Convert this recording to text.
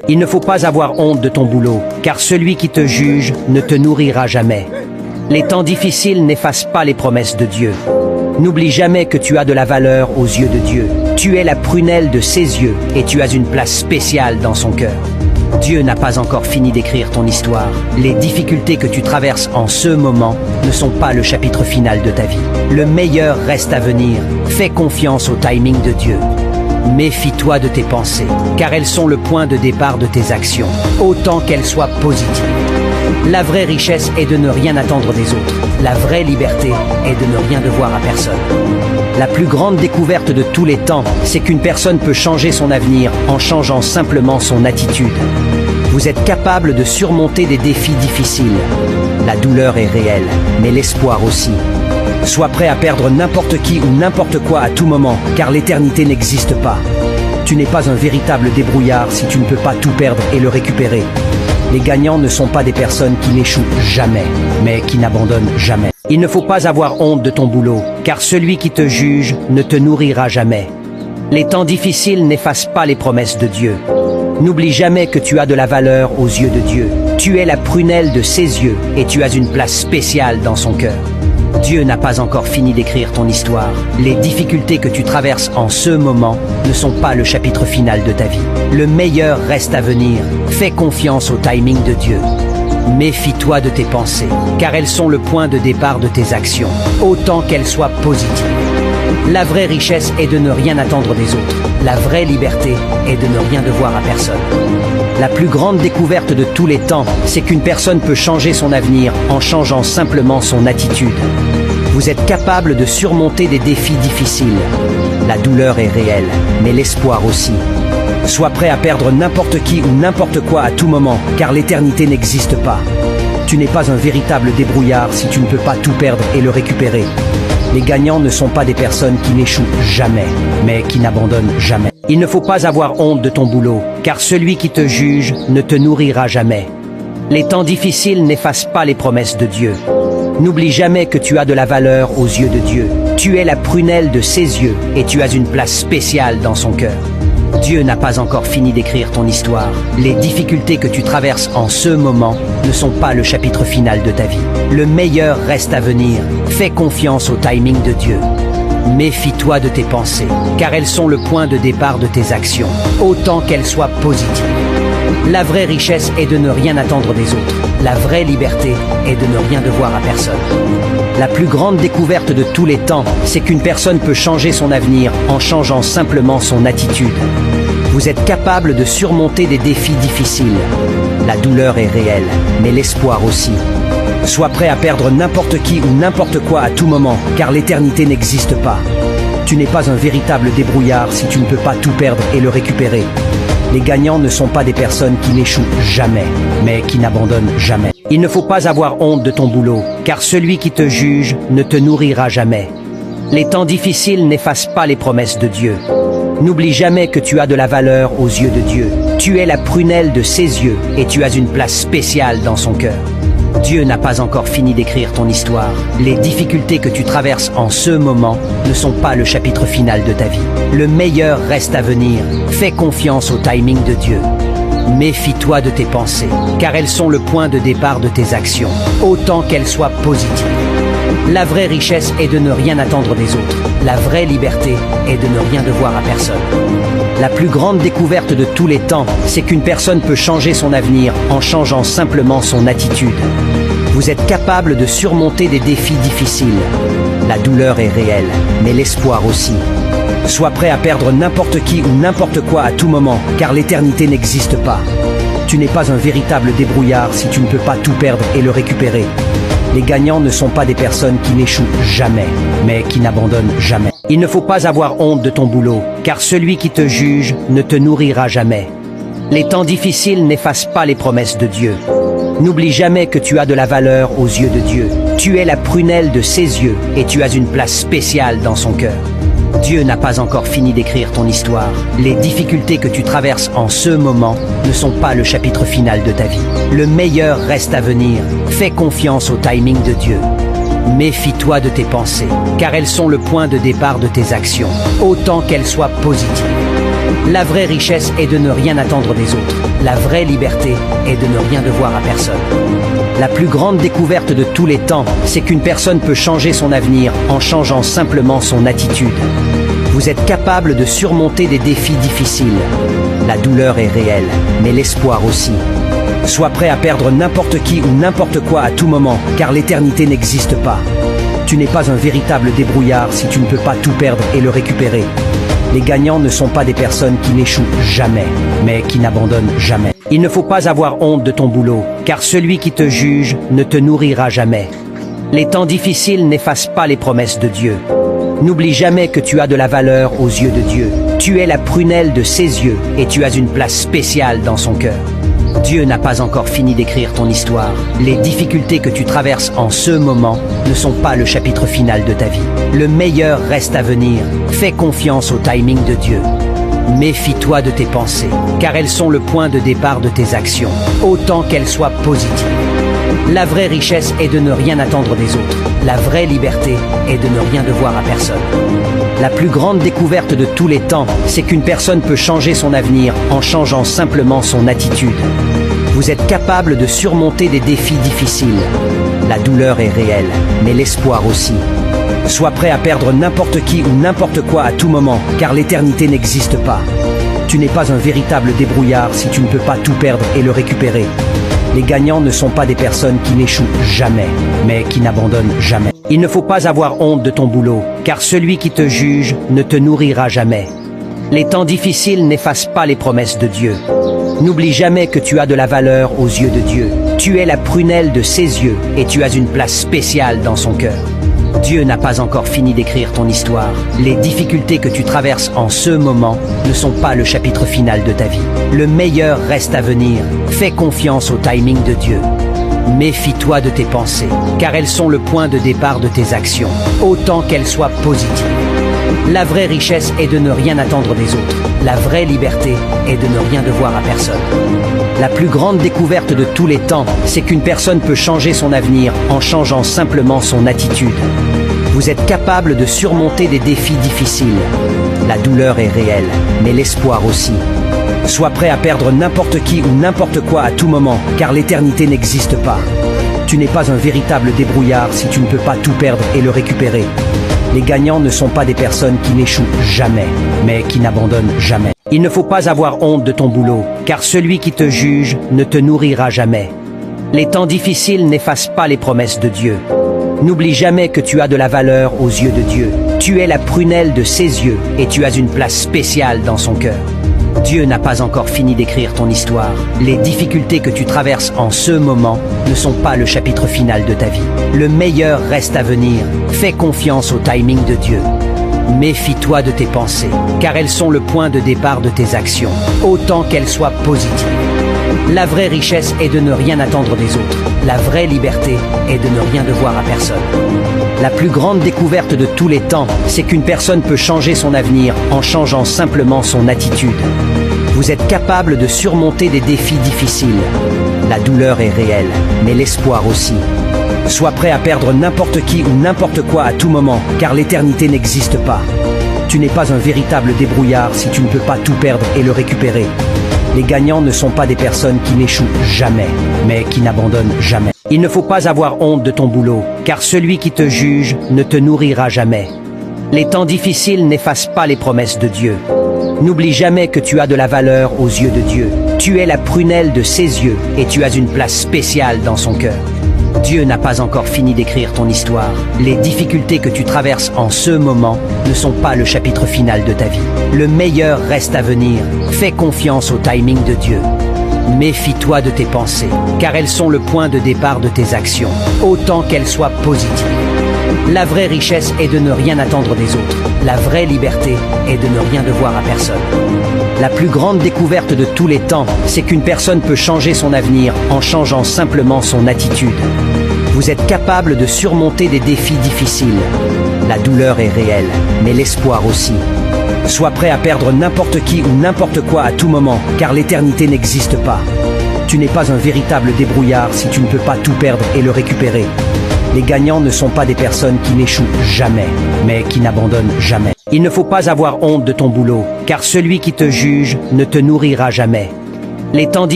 Il ne faut pas avoir honte de ton boulot, car celui qui te juge ne te nourrira jamais. Les temps difficiles n'effacent pas les promesses de Dieu. N'oublie jamais que tu as de la valeur aux yeux de Dieu. Tu es la prunelle de ses yeux et tu as une place spéciale dans son cœur. Dieu n'a pas encore fini d'écrire ton histoire. Les difficultés que tu traverses en ce moment ne sont pas le chapitre final de ta vie. Le meilleur reste à venir. Fais confiance au timing de Dieu. Méfie-toi de tes pensées, car elles sont le point de départ de tes actions, autant qu'elles soient positives. La vraie richesse est de ne rien attendre des autres. La vraie liberté est de ne rien devoir à personne. La plus grande découverte de tous les temps, c'est qu'une personne peut changer son avenir en changeant simplement son attitude. Vous êtes capable de surmonter des défis difficiles. La douleur est réelle, mais l'espoir aussi. Sois prêt à perdre n'importe qui ou n'importe quoi à tout moment, car l'éternité n'existe pas. Tu n'es pas un véritable débrouillard si tu ne peux pas tout perdre et le récupérer. Les gagnants ne sont pas des personnes qui n'échouent jamais, mais qui n'abandonnent jamais. Il ne faut pas avoir honte de ton boulot, car celui qui te juge ne te nourrira jamais. Les temps difficiles n'effacent pas les promesses de Dieu. N'oublie jamais que tu as de la valeur aux yeux de Dieu. Tu es la prunelle de ses yeux et tu as une place spéciale dans son cœur. Dieu n'a pas encore fini d'écrire ton histoire. Les difficultés que tu traverses en ce moment ne sont pas le chapitre final de ta vie. Le meilleur reste à venir. Fais confiance au timing de Dieu. Méfie-toi de tes pensées, car elles sont le point de départ de tes actions, autant qu'elles soient positives. La vraie richesse est de ne rien attendre des autres. La vraie liberté est de ne rien devoir à personne. La plus grande découverte de tous les temps, c'est qu'une personne peut changer son avenir en changeant simplement son attitude. Vous êtes capable de surmonter des défis difficiles. La douleur est réelle, mais l'espoir aussi. Sois prêt à perdre n'importe qui ou n'importe quoi à tout moment, car l'éternité n'existe pas. Tu n'es pas un véritable débrouillard si tu ne peux pas tout perdre et le récupérer. Les gagnants ne sont pas des personnes qui n'échouent jamais, mais qui n'abandonnent jamais. Il ne faut pas avoir honte de ton boulot, car celui qui te juge ne te nourrira jamais. Les temps difficiles n'effacent pas les promesses de Dieu. N'oublie jamais que tu as de la valeur aux yeux de Dieu. Tu es la prunelle de ses yeux et tu as une place spéciale dans son cœur. Dieu n'a pas encore fini d'écrire ton histoire. Les difficultés que tu traverses en ce moment ne sont pas le chapitre final de ta vie. Le meilleur reste à venir. Fais confiance au timing de Dieu. Méfie-toi de tes pensées, car elles sont le point de départ de tes actions, autant qu'elles soient positives. La vraie richesse est de ne rien attendre des autres. La vraie liberté est de ne rien devoir à personne. La plus grande découverte de tous les temps, c'est qu'une personne peut changer son avenir en changeant simplement son attitude. Vous êtes capable de surmonter des défis difficiles. La douleur est réelle, mais l'espoir aussi. Sois prêt à perdre n'importe qui ou n'importe quoi à tout moment, car l'éternité n'existe pas. Tu n'es pas un véritable débrouillard si tu ne peux pas tout perdre et le récupérer. Les gagnants ne sont pas des personnes qui n'échouent jamais, mais qui n'abandonnent jamais. Il ne faut pas avoir honte de ton boulot, car celui qui te juge ne te nourrira jamais. Les temps difficiles n'effacent pas les promesses de Dieu. N'oublie jamais que tu as de la valeur aux yeux de Dieu. Tu es la prunelle de ses yeux et tu as une place spéciale dans son cœur. Dieu n'a pas encore fini d'écrire ton histoire. Les difficultés que tu traverses en ce moment ne sont pas le chapitre final de ta vie. Le meilleur reste à venir. Fais confiance au timing de Dieu. Méfie-toi de tes pensées, car elles sont le point de départ de tes actions, autant qu'elles soient positives. La vraie richesse est de ne rien attendre des autres. La vraie liberté est de ne rien devoir à personne. La plus grande découverte de tous les temps, c'est qu'une personne peut changer son avenir en changeant simplement son attitude. Vous êtes capable de surmonter des défis difficiles. La douleur est réelle, mais l'espoir aussi. Sois prêt à perdre n'importe qui ou n'importe quoi à tout moment, car l'éternité n'existe pas. Tu n'es pas un véritable débrouillard si tu ne peux pas tout perdre et le récupérer. Les gagnants ne sont pas des personnes qui n'échouent jamais, mais qui n'abandonnent jamais. Il ne faut pas avoir honte de ton boulot, car celui qui te juge ne te nourrira jamais. Les temps difficiles n'effacent pas les promesses de Dieu. N'oublie jamais que tu as de la valeur aux yeux de Dieu. Tu es la prunelle de ses yeux et tu as une place spéciale dans son cœur. Dieu n'a pas encore fini d'écrire ton histoire. Les difficultés que tu traverses en ce moment ne sont pas le chapitre final de ta vie. Le meilleur reste à venir. Fais confiance au timing de Dieu. Méfie-toi de tes pensées, car elles sont le point de départ de tes actions, autant qu'elles soient positives. La vraie richesse est de ne rien attendre des autres. La vraie liberté est de ne rien devoir à personne. La plus grande découverte de tous les temps, c'est qu'une personne peut changer son avenir en changeant simplement son attitude. Vous êtes capable de surmonter des défis difficiles. La douleur est réelle, mais l'espoir aussi. Sois prêt à perdre n'importe qui ou n'importe quoi à tout moment, car l'éternité n'existe pas. Tu n'es pas un véritable débrouillard si tu ne peux pas tout perdre et le récupérer. Les gagnants ne sont pas des personnes qui n'échouent jamais, mais qui n'abandonnent jamais. Il ne faut pas avoir honte de ton boulot, car celui qui te juge ne te nourrira jamais. Les temps difficiles n'effacent pas les promesses de Dieu. N'oublie jamais que tu as de la valeur aux yeux de Dieu. Tu es la prunelle de ses yeux et tu as une place spéciale dans son cœur. Dieu n'a pas encore fini d'écrire ton histoire. Les difficultés que tu traverses en ce moment ne sont pas le chapitre final de ta vie. Le meilleur reste à venir. Fais confiance au timing de Dieu. Méfie-toi de tes pensées, car elles sont le point de départ de tes actions, autant qu'elles soient positives. La vraie richesse est de ne rien attendre des autres. La vraie liberté est de ne rien devoir à personne. La plus grande découverte de tous les temps, c'est qu'une personne peut changer son avenir en changeant simplement son attitude. Vous êtes capable de surmonter des défis difficiles. La douleur est réelle, mais l'espoir aussi. Sois prêt à perdre n'importe qui ou n'importe quoi à tout moment, car l'éternité n'existe pas. Tu n'es pas un véritable débrouillard si tu ne peux pas tout perdre et le récupérer. Les gagnants ne sont pas des personnes qui n'échouent jamais, mais qui n'abandonnent jamais. Il ne faut pas avoir honte de ton boulot, car celui qui te juge ne te nourrira jamais. Les temps difficiles n'effacent pas les promesses de Dieu. N'oublie jamais que tu as de la valeur aux yeux de Dieu. Tu es la prunelle de ses yeux et tu as une place spéciale dans son cœur. Dieu n'a pas encore fini d'écrire ton histoire. Les difficultés que tu traverses en ce moment ne sont pas le chapitre final de ta vie. Le meilleur reste à venir. Fais confiance au timing de Dieu. Méfie-toi de tes pensées, car elles sont le point de départ de tes actions, autant qu'elles soient positives. La vraie richesse est de ne rien attendre des autres. La vraie liberté est de ne rien devoir à personne. La plus grande découverte de tous les temps, c'est qu'une personne peut changer son avenir en changeant simplement son attitude. Vous êtes capable de surmonter des défis difficiles. La douleur est réelle, mais l'espoir aussi. Sois prêt à perdre n'importe qui ou n'importe quoi à tout moment, car l'éternité n'existe pas. Tu n'es pas un véritable débrouillard si tu ne peux pas tout perdre et le récupérer. Les gagnants ne sont pas des personnes qui n'échouent jamais, mais qui n'abandonnent jamais. Il ne faut pas avoir honte de ton boulot, car celui qui te juge ne te nourrira jamais. Les temps difficiles n'effacent pas les promesses de Dieu. N'oublie jamais que tu as de la valeur aux yeux de Dieu. Tu es la prunelle de ses yeux et tu as une place spéciale dans son cœur. Dieu n'a pas encore fini d'écrire ton histoire. Les difficultés que tu traverses en ce moment ne sont pas le chapitre final de ta vie. Le meilleur reste à venir. Fais confiance au timing de Dieu. Méfie-toi de tes pensées, car elles sont le point de départ de tes actions, autant qu'elles soient positives. La vraie richesse est de ne rien attendre des autres. La vraie liberté est de ne rien devoir à personne. La plus grande découverte de tous les temps, c'est qu'une personne peut changer son avenir en changeant simplement son attitude. Vous êtes capable de surmonter des défis difficiles. La douleur est réelle, mais l'espoir aussi. Sois prêt à perdre n'importe qui ou n'importe quoi à tout moment, car l'éternité n'existe pas. Tu n'es pas un véritable débrouillard si tu ne peux pas tout perdre et le récupérer. Les gagnants ne sont pas des personnes qui n'échouent jamais, mais qui n'abandonnent jamais. Il ne faut pas avoir honte de ton boulot, car celui qui te juge ne te nourrira jamais. Les temps difficiles n'effacent pas les promesses de Dieu. N'oublie jamais que tu as de la valeur aux yeux de Dieu. Tu es la prunelle de ses yeux et tu as une place spéciale dans son cœur. Dieu n'a pas encore fini d'écrire ton histoire. Les difficultés que tu traverses en ce moment ne sont pas le chapitre final de ta vie. Le meilleur reste à venir. Fais confiance au timing de Dieu. Méfie-toi de tes pensées, car elles sont le point de départ de tes actions, autant qu'elles soient positives. La vraie richesse est de ne rien attendre des autres. La vraie liberté est de ne rien devoir à personne. La plus grande découverte de tous les temps, c'est qu'une personne peut changer son avenir en changeant simplement son attitude. Vous êtes capable de surmonter des défis difficiles. La douleur est réelle, mais l'espoir aussi. Sois prêt à perdre n'importe qui ou n'importe quoi à tout moment, car l'éternité n'existe pas. Tu n'es pas un véritable débrouillard si tu ne peux pas tout perdre et le récupérer. Les gagnants ne sont pas des personnes qui n'échouent jamais, mais qui n'abandonnent jamais. Il ne faut pas avoir honte de ton boulot, car celui qui te juge ne te nourrira jamais. Les temps